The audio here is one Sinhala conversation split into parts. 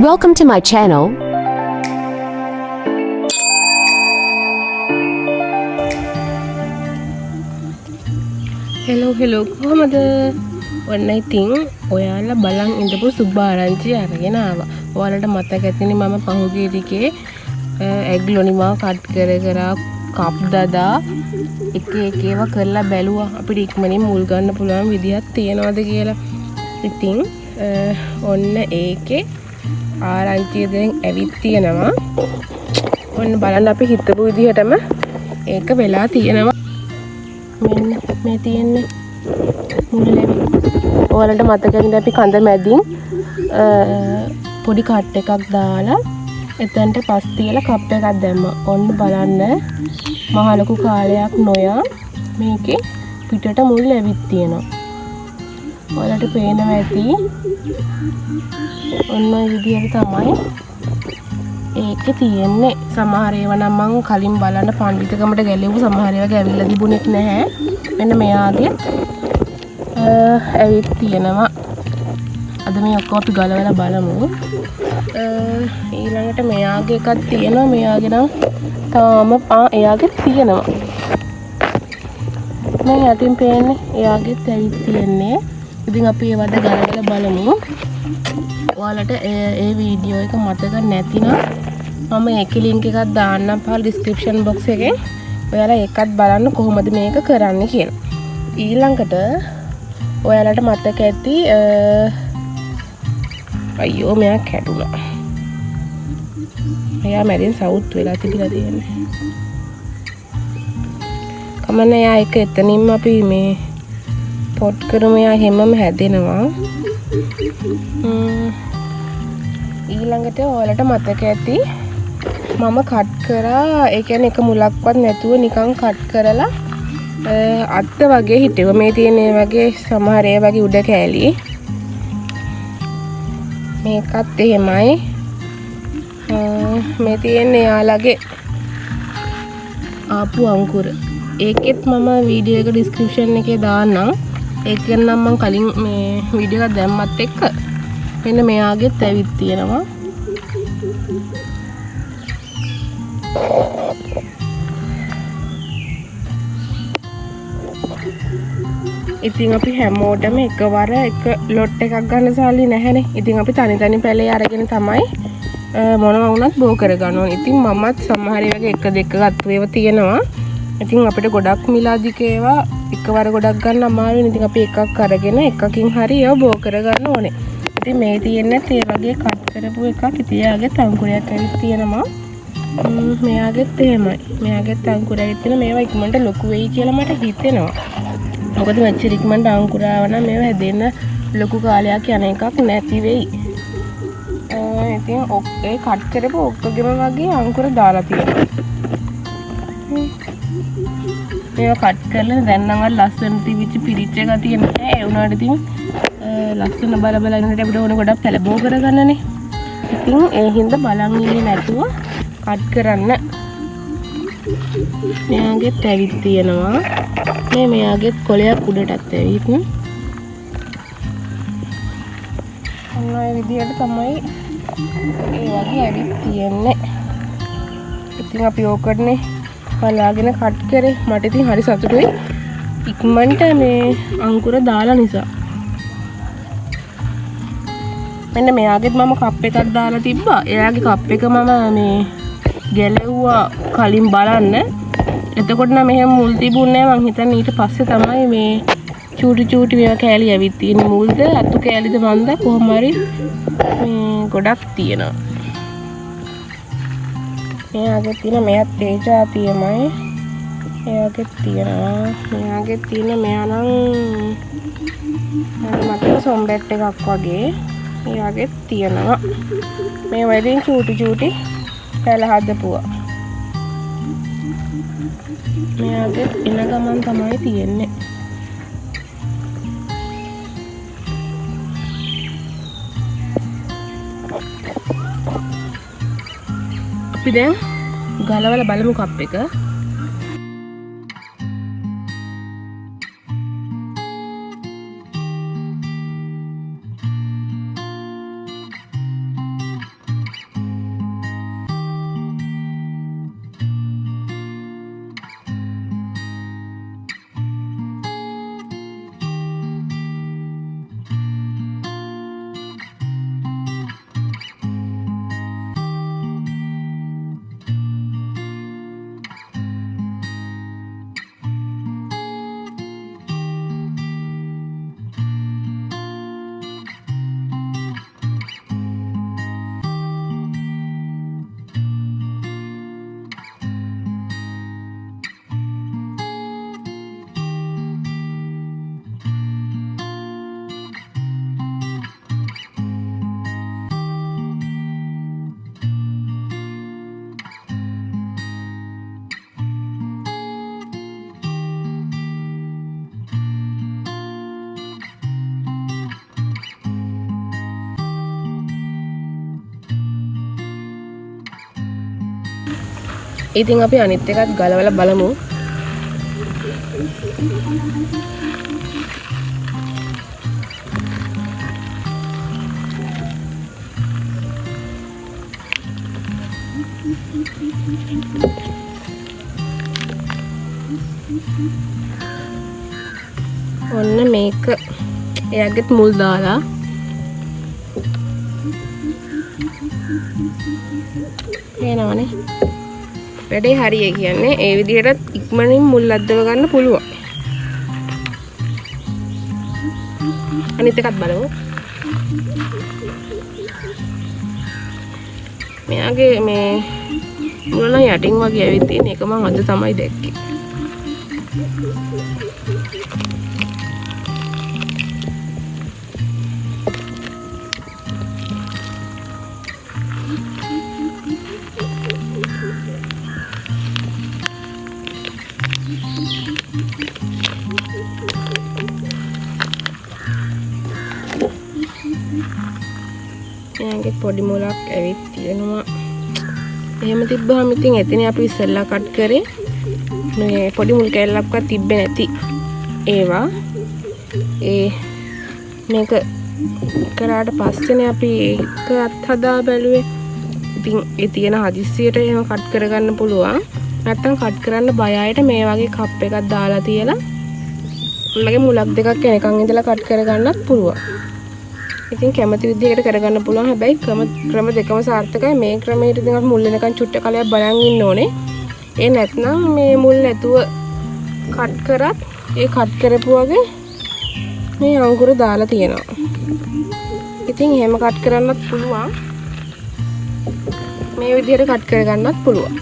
Welcome to my channel. Hello කොහමද? ඔන්න ඉතින් ඔයාලා බලන් ඉඳපු සුබ ආරංචි අරගෙන ආවා. ඔයාලට මතක ඇතිනේ මම පහුගිය ටිකේ ඇග් ලොනිමා කට් කර කප් දදා එක ඒවා කරලා බැලුවා. අපිට ඉක්මනින් මුල් ගන්න පුළුවන් විදියක් තියනවාද කියලා. ඉතින් ඔන්න ඒකේ ආරංචිය දැන් ඇවිත් තියෙනවා. ඔන්න බලන්න අපි හිතපු විදිහටම ඒක වෙලා තියෙනවා. මෙන්න මේ තියෙන්නේ මුල් ලැබි. ඔයාලට මතකද අපි කඳ මැදින් පොඩි කට් එකක් දාලා එතනට පස් තියලා කප් එකක් දැම්මා. ඔන්න බලන්න මහ ලොකු කාලයක් නොයා මේකේ පිටට මුල් ලැබිත් තියෙනවා. ඔයාලට පේනවා ඇති. ඔන්න ඔය විදිහට තමයි ඒකේ තියෙන්නේ. සමහර ඒවා නම් මම කලින් බලන්න පඬිතුකමට ගැලෙව්ව සමහර ඒවා ගැවිලා තිබුණෙත් නැහැ. මෙන්න මෙයාගේ ඇවිත් තියෙනවා. අද මේ ඔක්කොම අපි ගලවලා බලමු. ඊළඟට මෙයාගේ එකක් තියෙනවා. මෙයාගේ නම් තාම එයාගේ තියෙනවා. මම යටින් පේන්නේ එයාගෙත් ඇවිත් තියෙන්නේ. ඉතින් අපි ඒවද ගලවලා බලමු. ඔයාලට ඒ වීඩියෝ එක මතක නැතිනම් මම ඒකේ ලින්ක් එකක් දාන්නම් පහළ ඩිස්ක්‍රිප්ෂන් බොක්ස් එකේ. ඔයාලා ඒකත් බලන්න කොහොමද මේක කරන්නේ කියලා. ඊළඟට ඔයාලට මතක ඇති අයියෝ මෙයා කැඩුනා. එයා මැදින් සවුත් වෙලා තිබිලා තියෙන්නේ. කමන්නේ යා එක එතනින්ම අපි මේ පොට් කරමු. යා හැමම හැදෙනවා. ඊළඟට ඔයාලට මතක ඇති මම කට් කරා. ඒ කියන්නේ එක මුලක්වත් නැතුව නිකන් කට් කරලා අත්ත වගේ හිටෙව. මේ තියෙන ඒ වගේ සමහර ඒ වගේ උඩ කෑලි. මේකත් එහෙමයි. මේ තියෙන්නේ යාළගේ ආපු අංකුර. ඒකෙත් මම වීඩියෝ එක ඩිස්ක්‍රිප්ෂන් එකේ දාන්නම්. ඒක නම් මම කලින් මේ වීඩියෝ එක දැම්මත් එක්ක මෙන්න මෙයාගෙත් ඇවිත් තියෙනවා. ඉතින් අපි හැමෝටම එකවර එක ලොට් එකක් ගන්න සල්ලි නැහැනේ. ඉතින් අපි තනි තනි පැලේ අරගෙන තමයි මොනවා වුණත් බෝ කරගන්න ඕනේ. ඉතින් මමත් සමහර වගේ එක දෙක ගත්ත ඒවා තියෙනවා. ඉතින් අපිට ගොඩක් මිලාදික ඒවා එකවර ගොඩක් ගන්න අමාරුයි. ඉතින් අපි එකක් අරගෙන එකකින් හරි ඒවා බෝ කරගන්න ඕනේ. ඉතින් මේ තියෙන්නේ ඒ වගේ කට් කරපු එකක්. ඉතින් යාගේ තංකුරයක් ඇවිත් තියෙනවා. මෙයාගෙත් එහෙමයි. මෙයාගෙත් අංකුරයක් තියෙන. මේවා ඉක්මනට ලොකු වෙයි කියලා මට හිතෙනවා. මොකද මෙච්චර ඉක්මනට අංකුර ආව නම් මේවා හැදෙන්න ලොකු කාලයක් යන එකක් නැති වෙයි. ඉතින් ඒ කට් කරපු ඔක්කොගෙම වගේ අංකුර දාලා තියෙනවා. මේවා කට් කරලා දැන් නම් ලස්සන තිබිච්ච පිරිච්ච එක තියෙන නෑ. ඒ වුණාට ඉතින් ලස්සන බල බල ඉන්නට අපිට ඕන ගොඩක් පැලබෝ කරගන්නනේ. ඉතින් ඒ හින්දා බලන් ඉන්නේ නැතුව කට් කරන්න. මෙයාගෙත් ඇවිත් තියෙනවා. මෙයාගෙත් කොලයක් උඩටත් ඇවිත්. ඔන්න ඔය විදිහට තමයි ඒ වගේ ඇවිත් තියෙන්නේ. ඉතින් අපි ඕකටනේ බලාගෙන කට් කරේ. මට ඉතින් හරි සතුටුයි ඉක්මනට මේ අංකුර දාලා නිසා. මෙන්න මෙයාගෙත් මම කප් එකක් දාලා තිබ්බා. එයාගේ කප් එක මම මේ ගැලෙව්වා කලින් බලන්න. එතකොට නම් මෙහෙම මුල් තිබුණේ නැහැ. මං හිතන්නේ ඊට පස්සේ තමයි මේ චූටි මේවා කෑලි ඇවිත් තියෙන්නේ. මුල්ද අතු කෑලිද මන්ද කොහොම හරි මේ ගොඩක් තියෙනවා. මෙයාගේ තියෙන මෙයාත් ඒ જાතියමයි. එයාගේ තියෙනවා. මෙයාගේ තියෙන මෙයා නම් මට සොම්බෙට් එකක් වගේ. එයාගේ තියෙනවා. මේ වලින් චූටි පැල හදපුවා. මෙයාගේ එන ගමන් තමයි තියෙන්නේ. අපි දැන් ගලවලා බලමු කප් එක. ඉතින් අපි අනිත් එකත් ගලවලා බලමු. ඔන්න මේක එයාගෙත් මුල් දාලා එනවනේ. වැඩේ හරිය කියන්නේ ඒ විදිහට ඉක්මනින් මුල් අද්දව ගන්න පුළුවන්. අනිත් එකත් බලමු. මෙයාගේ මේ මුල නම් යටින් වගේ ඇවිත් තියෙන එක මම අද තමයි දැක්කේ. එයාගේ පොඩි මුලක් ඇවිත් තියෙනවා. එහෙම තිබ්බහම ඉතින් එතන අපි ඉස්සෙල්ලා කට් කරේ මේ පොඩි මුල් කැල්ලක්වත් තිබ්බේ නැති ඒවා. මේක කරාට පස්සේනේ අපි ඒක අත්හදා බැලුවේ. ඉතින් ඒ තියෙන හදිස්සියට එහෙම කට් කරගන්න පුළුවන්. නැත්තම් කට් කරන්න බය අයට මේ වගේ කප් එකක් දාලා තියලා මගේ මුලක් දෙකක් එනකන් ඉඳලා කට් කරගන්නත් පුළුවන්. ඉතින් කැමති විදිහකට කරගන්න පුළුවන්. හැබැයි ක්‍රම දෙකම සාර්ථකයි. මේ ක්‍රමයට ඉතින් අපි මුල් වෙනකන් චුට්ට කලයක් බලන් ඉන්න ඕනේ. ඒ නැත්නම් මේ මුල් නැතුව කට් කරත් ඒ කට් කරපු වගේ මේ අංකුර දාලා තියෙනවා. ඉතින් එහෙම කට් කරන්නත් පුළුවන්. මේ විදිහට කට් කරගන්නත් පුළුවන්.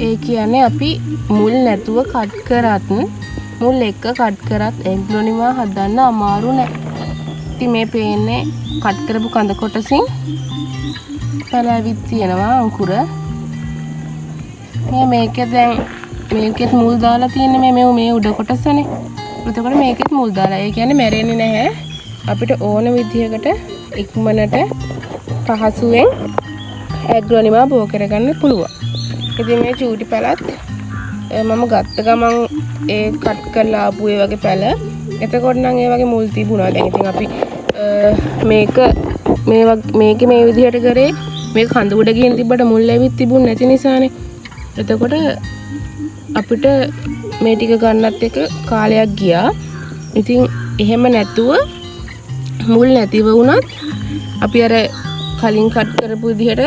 ඒ කියන්නේ අපි මුල් නැතුව කට් කරත් මුල් එක කට් කරත් එග්ලොනිමා හදන්න අමාරු නෑ. ඉතින් මේ පේන්නේ කට් කරපු කඳ කොටසින් පැලවිත් තියෙනවා අංකුර. මේකේ දැන් මේකෙත් මුල් දාලා තියෙන්නේ මේ උඩ කොටසනේ. එතකොට මේකෙත් මුල් දාලා. ඒ කියන්නේ මැරෙන්නේ නැහැ. අපිට ඕන විදිහකට ඉක්මනට පහසුවෙන් ඇග්ලොනිමා බෝ කරගන්න පුළුවන්. ඉතින් මේ චූටි පැලත් මම ගත්ත ගමන් ඒ කට් කරලා ආපු ඒ වගේ පැල. එතකොට නම් ඒ වගේ මුල් තිබුණා. දැන් ඉතින් අපි මේකේ මේ විදිහට කරේ මේක කඳ උඩ ගිහින් තිබ්බට මුල් ඇවිත් තිබුණ නැති නිසානේ. එතකොට අපිට මේ ටික ගන්නත් එක කාලයක් ගියා. ඉතින් එහෙම නැතුව මුල් නැතිව වුණත් අපි අර කලින් කට් කරපු විදිහට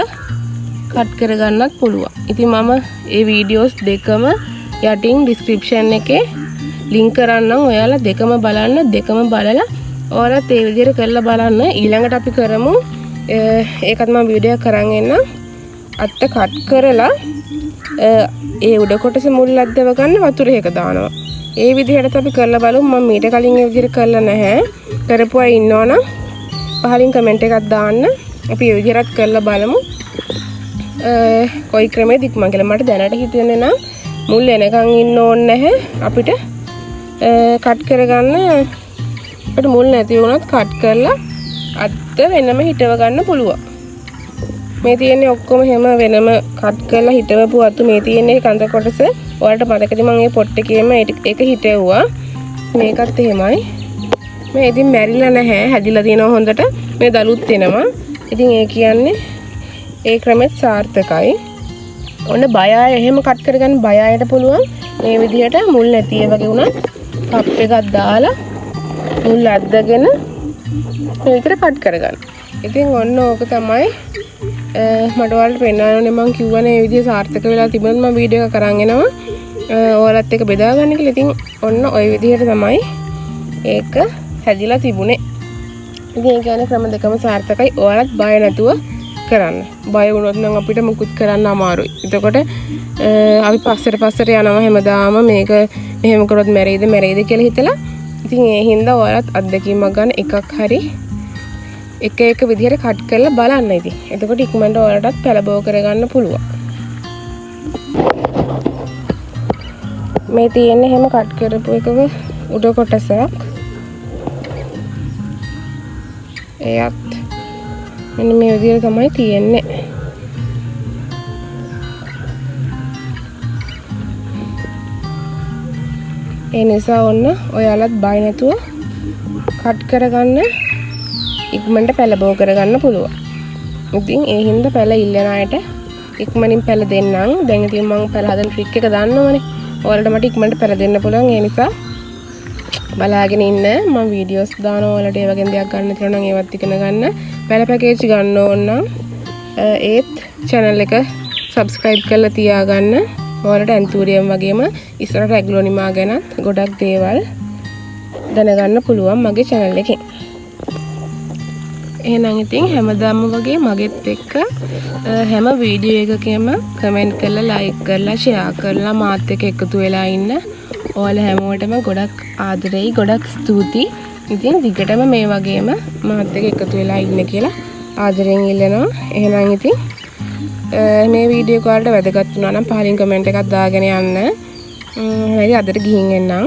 කට් කරගන්නත් පුළුවන්. ඉතින් මම ඒ වීඩියෝස් දෙකම යටින් ඩිස්ක්‍රිප්ෂන් එකේ ලින්ක් කරන්නම්. ඔයාලා දෙකම බලන්න. දෙකම බලලා ඔයාලත් ඒ විදිහට කරලා බලන්න. ඊළඟට අපි කරමු ඒකත් මම වීඩියෝ කරන් එන්නම්. අත්ත කට් කරලා ඒ උඩ කොටස මුල් අද්දව ගන්න වතුර එක දානවා. ඒ විදිහට අපි කරලා බලමු. මම මීට කලින් ඒ විදිහට කරලා නැහැ. කරපුවා ඉන්නවනම් පහලින් කමෙන්ට් එකක් දාන්න. අපි ඒ විදිහට කරලා බලමු. කොයි ක්‍රමයේද ඉක්මන් කියලා. මට දැනට හිතෙන්නේ නම් මුල් එනකන් ඉන්න ඕනේ නැහැ. අපිට කට් කරගන්න අපිට මුල් නැති වුණත් කට් කරලා අත්ත වෙනම හිටව ගන්න පුළුවන්. මේ තියෙන්නේ ඔක්කොම හැම වෙනම කට් කරලා හිටවපු අතු. මේ තියෙන්නේ කඳ කොටස. ඔයාලට මතකද මම මේ පොට් එකේම ඒක හිටෙව්වා. මේකත් එහෙමයි. මේ ඉතින් මැරිලා නැහැ. හැදිලා තියෙනවා හොඳට. මේ දලුත් එනවා. ඉතින් ඒ කියන්නේ ඒ ක්‍රමෙත් සාර්ථකයි. ඔන්න බය අය එහෙම කට් කරගන්න බය අයට පුළුවන් මේ විදිහට මුල් නැති වගේ වුණත් කප් එකක් දාලා මුල් අද්දගෙන මේ විතර කට් කරගන්න. ඉතින් ඔන්න ඕක තමයි මට ඔයාලට පෙන්නන්නේ. මම කිව්වනේ මේ විදිහ සාර්ථක වෙලා තිබුණොත් මම වීඩියෝ එක කරන් එනවා. ඔයාලත් එක්ක බෙදා ගන්න කියලා. ඉතින් ඔන්න ওই විදිහට තමයි ඒක හැදිලා තිබුණේ. ඉතින් ඒ කියන්නේ ක්‍රම දෙකම සාර්ථකයි. ඔයාලත් බය නැතුව කරන්න. බය වුණොත් නම් අපිට මුකුත් කරන්න අමාරුයි. එතකොට අපි පස්සට යනවා හැමදාම මේක මෙහෙම කරොත් මැරෙයිද කියලා හිතලා. ඉතින් ඒ හින්දා ඔයාලත් අත්දැකීමක් ගන්න එකක් හරි එක විදිහට කට් කරලා බලන්න. ඉතින් එතකොට ඉක්මනට ඔයාලටත් පැලබව කරගන්න පුළුවන්. මේ තියෙන්නේ හැම කට් කරපු එකක උඩ කොටසක්. එයත් මෙන්න මේ විදිහට තමයි තියෙන්නේ. ඒ නිසා ඔන්න ඔයාලත් බය නැතුව කට් කරගන්න ඉක්මනට පැල බෝ කරගන්න පුළුවන්. ඉතින් ඒ හින්දා පැල ඉල්ලන අයට ඉක්මනින් පැල දෙන්නම්. දැන් ඉතින් මම පැල හදන ට්‍රික් එක දන්නවනේ. ඔයාලට මට ඉක්මනට පැල දෙන්න පුළුවන්. ඒ නිසා බලාගෙන ඉන්න. මම වීඩියෝස් දානවා. ඔයාලට ඒ වගේ දෙයක් ගන්න තියෙනවා නම් ඒවත් ඉගෙන ගන්න. පැල පැකේජ් ගන්න ඕන නම් ඒත් channel එක subscribe කරලා තියාගන්න. ඔයාලට ඇන්තූරියම් වගේම ඉස්සරහට ඇග්ලොනිමා ගැනත් ගොඩක් දේවල් දැනගන්න පුළුවන් මගේ channel එකෙන්. එහෙනම් ඉතින් හැමදාම වගේ මගෙත් එක්ක හැම වීඩියෝ එකකම කමෙන්ට් කරලා ලයික් කරලා ෂෙයා කරලා මාත් එක්ක එකතු වෙලා ඉන්න. ඔයාලා හැමෝටම ගොඩක් ආදරෙයි ගොඩක් ස්තුතියි. ඉතින් දිගටම මේ වගේම මාත් එක්ක එකතු වෙලා ඉන්න කියලා ආදරෙන් ඉල්ලනවා. එහෙනම් ඉතින් මේ වීඩියෝ එක ඔයාලට වැදගත් වුණා නම් පහලින් කමෙන්ට් එකක් දාගෙන යන්න. හරි අදට ගිහින් එන්නම්.